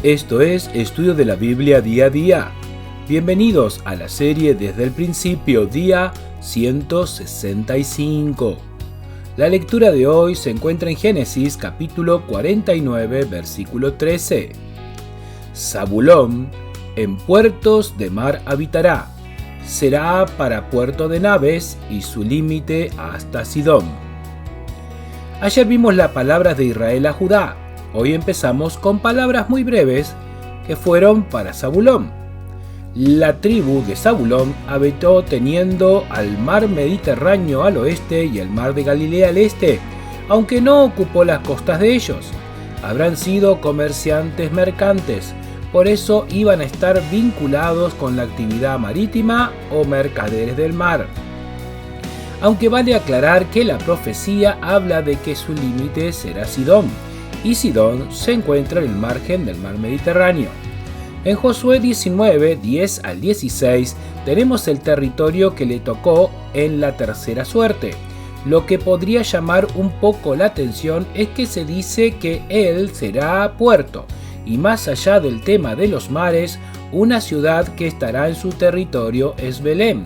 Esto es Estudio de la Biblia Día a Día. Bienvenidos a la serie Desde el Principio, día 165. La lectura de hoy se encuentra en Génesis capítulo 49, versículo 13. Zabulón en puertos de mar habitará, será para puerto de naves y su límite hasta Sidón. Ayer vimos las palabras de Israel a Judá. Hoy empezamos con palabras muy breves que fueron para Zabulón. La tribu de Zabulón habitó teniendo al mar Mediterráneo al oeste y el mar de Galilea al este, aunque no ocupó las costas de ellos. Habrán sido comerciantes mercantes, por eso iban a estar vinculados con la actividad marítima o mercaderes del mar. Aunque vale aclarar que la profecía habla de que su límite será Sidón, y Sidón se encuentra en el margen del mar Mediterráneo. En Josué 19, 10 al 16 tenemos el territorio que le tocó en la tercera suerte. Lo que podría llamar un poco la atención es que se dice que él será puerto, y más allá del tema de los mares, una ciudad que estará en su territorio es Belén.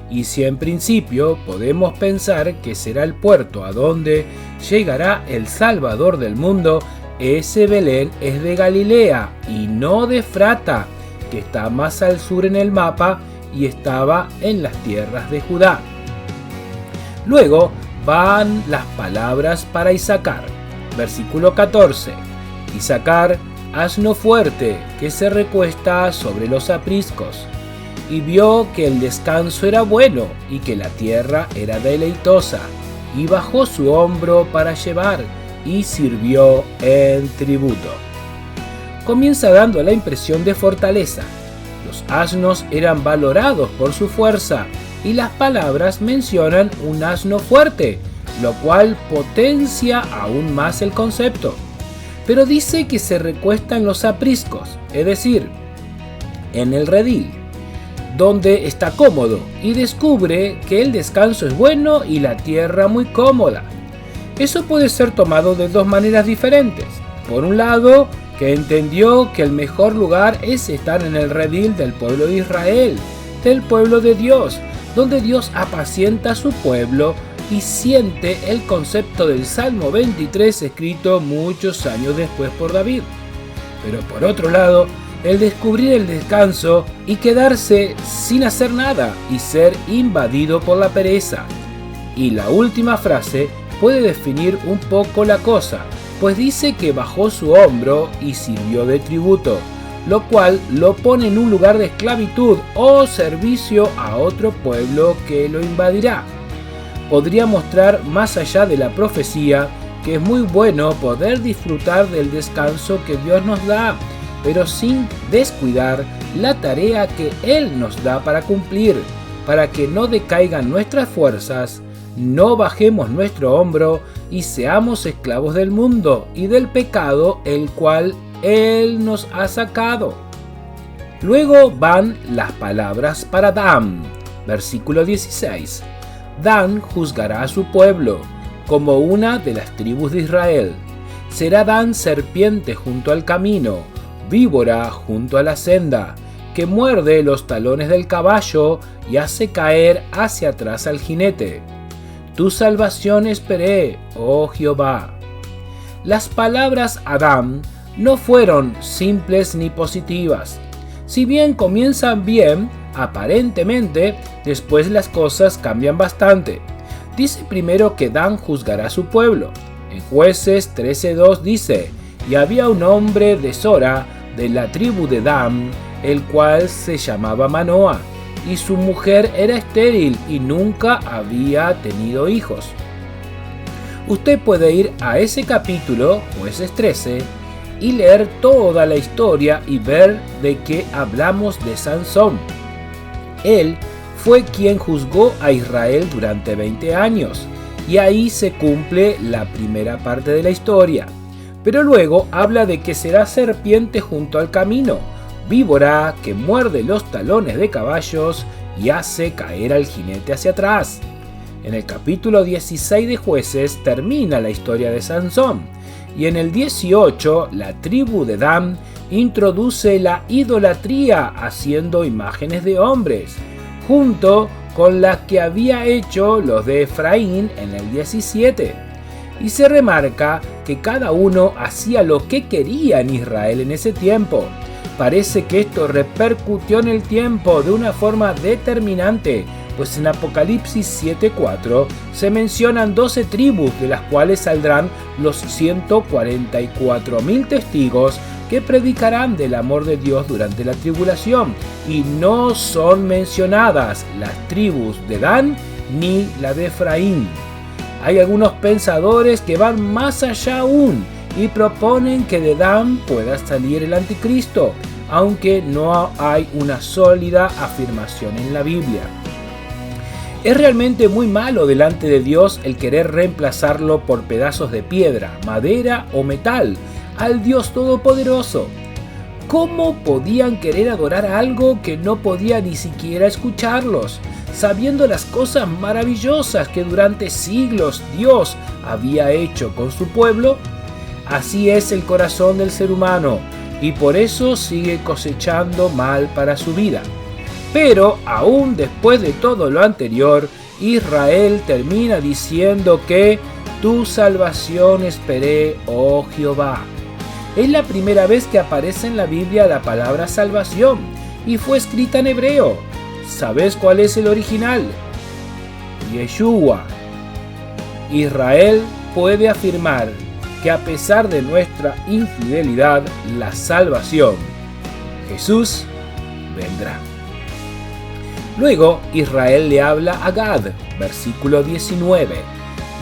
Y si en principio podemos pensar que será el puerto a donde llegará el Salvador del mundo, ese Belén es de Galilea y no de Efrata, que está más al sur en el mapa y estaba en las tierras de Judá. Luego van las palabras para Isacar. Versículo 14. Isacar, asno fuerte, que se recuesta sobre los apriscos. Y vio que el descanso era bueno y que la tierra era deleitosa, y bajó su hombro para llevar, y sirvió en tributo. Comienza dando la impresión de fortaleza. Los asnos eran valorados por su fuerza, y las palabras mencionan un asno fuerte, lo cual potencia aún más el concepto. Pero dice que se recuesta en los apriscos, es decir, en el redil, donde está cómodo, y descubre que el descanso es bueno y la tierra muy cómoda. Eso puede ser tomado de dos maneras diferentes. Por un lado, que entendió que el mejor lugar es estar en el redil del pueblo de Israel, del pueblo de Dios, donde Dios apacienta a su pueblo, y siente el concepto del Salmo 23 escrito muchos años después por David. Pero por otro lado, el descubrir el descanso y quedarse sin hacer nada y ser invadido por la pereza. Y la última frase puede definir un poco la cosa, pues dice que bajó su hombro y sirvió de tributo, lo cual lo pone en un lugar de esclavitud o servicio a otro pueblo que lo invadirá. Podría mostrar más allá de la profecía que es muy bueno poder disfrutar del descanso que Dios nos da, pero sin descuidar la tarea que Él nos da para cumplir, para que no decaigan nuestras fuerzas, no bajemos nuestro hombro y seamos esclavos del mundo y del pecado el cual Él nos ha sacado. Luego van las palabras para Dan. Versículo 16. Dan juzgará a su pueblo, como una de las tribus de Israel. Será Dan serpiente junto al camino, víbora junto a la senda, que muerde los talones del caballo y hace caer hacia atrás al jinete. Tu salvación esperé, oh Jehová. Las palabras Adán no fueron simples ni positivas. Si bien comienzan bien, aparentemente, después las cosas cambian bastante. Dice primero que Dan juzgará a su pueblo. En Jueces 13:2 dice: y había un hombre de Sora, de la tribu de Dan, el cual se llamaba Manoa, y su mujer era estéril y nunca había tenido hijos. Usted puede ir a ese capítulo, Jueces 13, y leer toda la historia y ver de qué hablamos de Sansón. Él fue quien juzgó a Israel durante 20 años, y ahí se cumple la primera parte de la historia. Pero luego habla de que será serpiente junto al camino, víbora que muerde los talones de caballos y hace caer al jinete hacia atrás. En el capítulo 16 de Jueces termina la historia de Sansón, y en el 18 la tribu de Dan introduce la idolatría haciendo imágenes de hombres, junto con las que había hecho los de Efraín en el 17. Y se remarca que cada uno hacía lo que quería en Israel en ese tiempo. Parece que esto repercutió en el tiempo de una forma determinante, pues en Apocalipsis 7:4 se mencionan 12 tribus, de las cuales saldrán los 144.000 testigos que predicarán del amor de Dios durante la tribulación, y no son mencionadas las tribus de Dan ni la de Efraín. Hay algunos pensadores que van más allá aún y proponen que de Dan pueda salir el anticristo, aunque no hay una sólida afirmación en la Biblia. Es realmente muy malo delante de Dios el querer reemplazarlo por pedazos de piedra, madera o metal al Dios Todopoderoso. ¿Cómo podían querer adorar algo que no podía ni siquiera escucharlos, sabiendo las cosas maravillosas que durante siglos Dios había hecho con su pueblo? Así es el corazón del ser humano, y por eso sigue cosechando mal para su vida. Pero aún después de todo lo anterior, Israel termina diciendo que tu salvación esperé, oh Jehová. Es la primera vez que aparece en la Biblia la palabra salvación, y fue escrita en hebreo. ¿Sabes cuál es el original? Yeshua. Israel puede afirmar que a pesar de nuestra infidelidad, la salvación, Jesús, vendrá. Luego Israel le habla a Gad, versículo 19.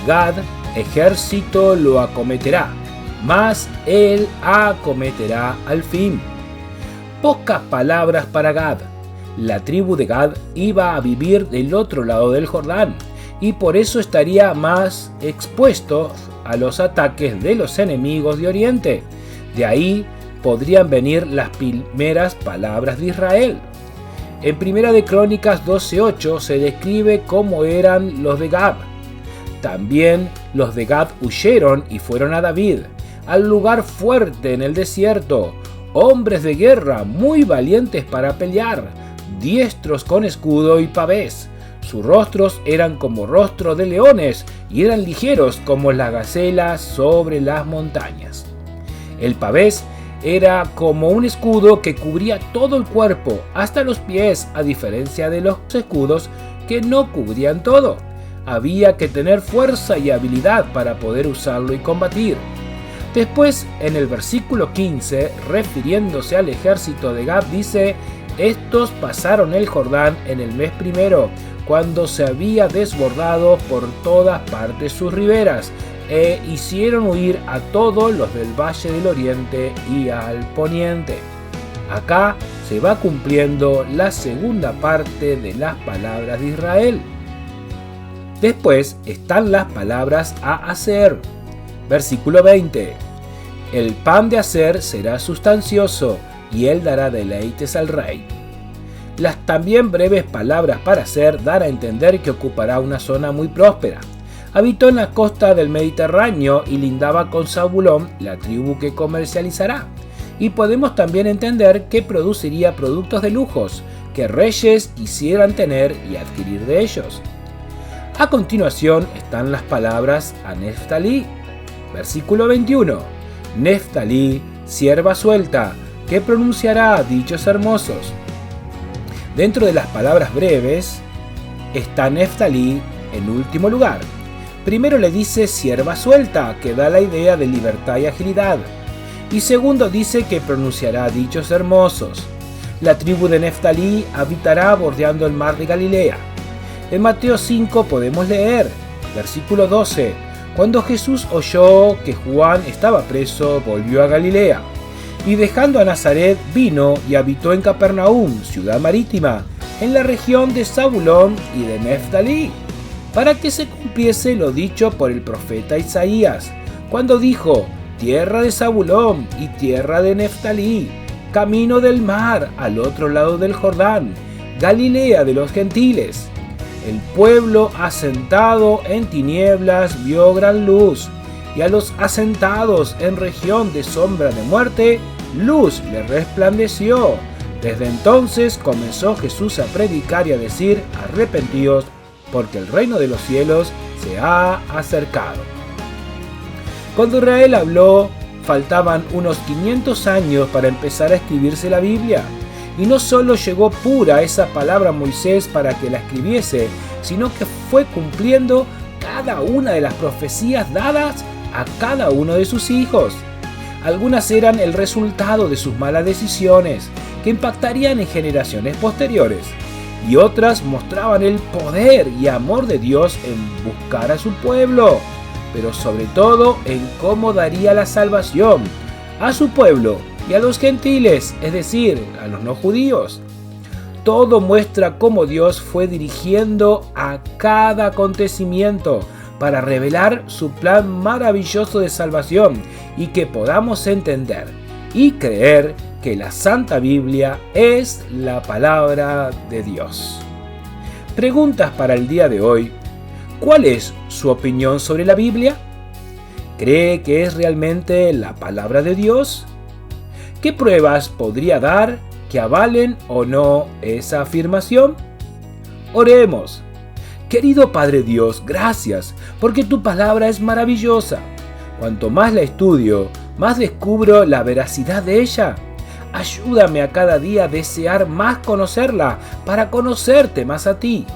Gad, ejército lo acometerá, mas él acometerá al fin. Pocas palabras para Gad. La tribu de Gad iba a vivir del otro lado del Jordán, y por eso estaría más expuesto a los ataques de los enemigos de Oriente. De ahí podrían venir las primeras palabras de Israel. En Primera de Crónicas 12:8 se describe cómo eran los de Gad. También los de Gad huyeron y fueron a David, al lugar fuerte en el desierto, hombres de guerra muy valientes para pelear, diestros con escudo y pavés. Sus rostros eran como rostros de leones y eran ligeros como las gacelas sobre las montañas. El pavés era como un escudo que cubría todo el cuerpo hasta los pies, a diferencia de los escudos que no cubrían todo. Había que tener fuerza y habilidad para poder usarlo y combatir. Después, en el versículo 15, refiriéndose al ejército de Gad, dice: estos pasaron el Jordán en el mes primero, cuando se había desbordado por todas partes sus riberas, e hicieron huir a todos los del valle del oriente y al poniente. Acá se va cumpliendo la segunda parte de las palabras de Israel. Después están las palabras a Aser. Versículo 20. El pan de Aser será sustancioso, y él dará deleites al rey. Las también breves palabras para Aser dan a entender que ocupará una zona muy próspera. Habitó en la costa del Mediterráneo y lindaba con Zabulón, la tribu que comercializará. Y podemos también entender que produciría productos de lujos que reyes quisieran tener y adquirir de ellos. A continuación están las palabras a Neftalí. Versículo 21. Neftalí, sierva suelta, que pronunciará dichos hermosos. Dentro de las palabras breves está Neftalí en último lugar. Primero le dice sierva suelta, que da la idea de libertad y agilidad. Y segundo dice que pronunciará dichos hermosos. La tribu de Neftalí habitará bordeando el mar de Galilea. En Mateo 5 podemos leer, versículo 12, cuando Jesús oyó que Juan estaba preso, volvió a Galilea. Y dejando a Nazaret, vino y habitó en Capernaum, ciudad marítima, en la región de Zabulón y de Neftalí, para que se cumpliese lo dicho por el profeta Isaías, cuando dijo: tierra de Zabulón y tierra de Neftalí, camino del mar al otro lado del Jordán, Galilea de los gentiles. El pueblo asentado en tinieblas vio gran luz, y a los asentados en región de sombra de muerte, luz le resplandeció. Desde entonces comenzó Jesús a predicar y a decir: arrepentíos, porque el reino de los cielos se ha acercado. Cuando Israel habló, faltaban unos 500 años para empezar a escribirse la Biblia. Y no solo llegó pura esa palabra a Moisés para que la escribiese, sino que fue cumpliendo cada una de las profecías dadas a cada uno de sus hijos. Algunas eran el resultado de sus malas decisiones, que impactarían en generaciones posteriores, y otras mostraban el poder y amor de Dios en buscar a su pueblo, pero sobre todo en cómo daría la salvación a su pueblo y a los gentiles, es decir, a los no judíos. Todo muestra cómo Dios fue dirigiendo a cada acontecimiento para revelar su plan maravilloso de salvación y que podamos entender y creer que la Santa Biblia es la palabra de Dios. Preguntas para el día de hoy. ¿Cuál es su opinión sobre la Biblia? ¿Cree que es realmente la palabra de Dios? ¿Qué pruebas podría dar que avalen o no esa afirmación? Oremos. Querido Padre Dios, gracias, porque tu palabra es maravillosa. Cuanto más la estudio, más descubro la veracidad de ella. Ayúdame a cada día a desear más conocerla, para conocerte más a ti,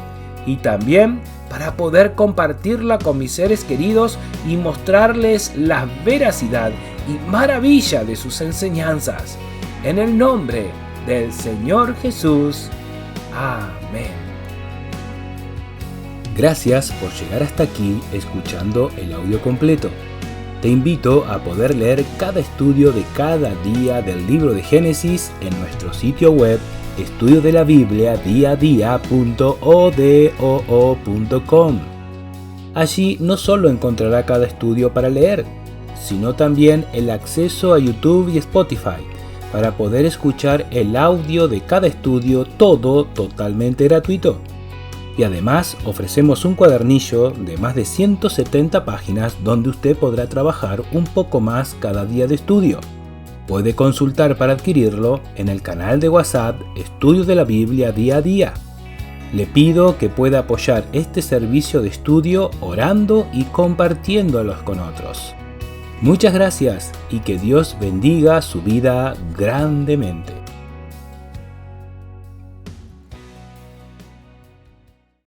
y también para poder compartirla con mis seres queridos y mostrarles la veracidad y maravilla de sus enseñanzas. En el nombre del Señor Jesús. Amén. Gracias por llegar hasta aquí escuchando el audio completo. Te invito a poder leer cada estudio de cada día del libro de Génesis en nuestro sitio web estudiodelaBiblia.odoo.com. Allí no solo encontrará cada estudio para leer, sino también el acceso a YouTube y Spotify para poder escuchar el audio de cada estudio, todo totalmente gratuito. Y además ofrecemos un cuadernillo de más de 170 páginas donde usted podrá trabajar un poco más cada día de estudio. Puede consultar para adquirirlo en el canal de WhatsApp Estudio de la Biblia Día a Día. Le pido que pueda apoyar este servicio de estudio orando y compartiéndolos con otros. Muchas gracias y que Dios bendiga su vida grandemente.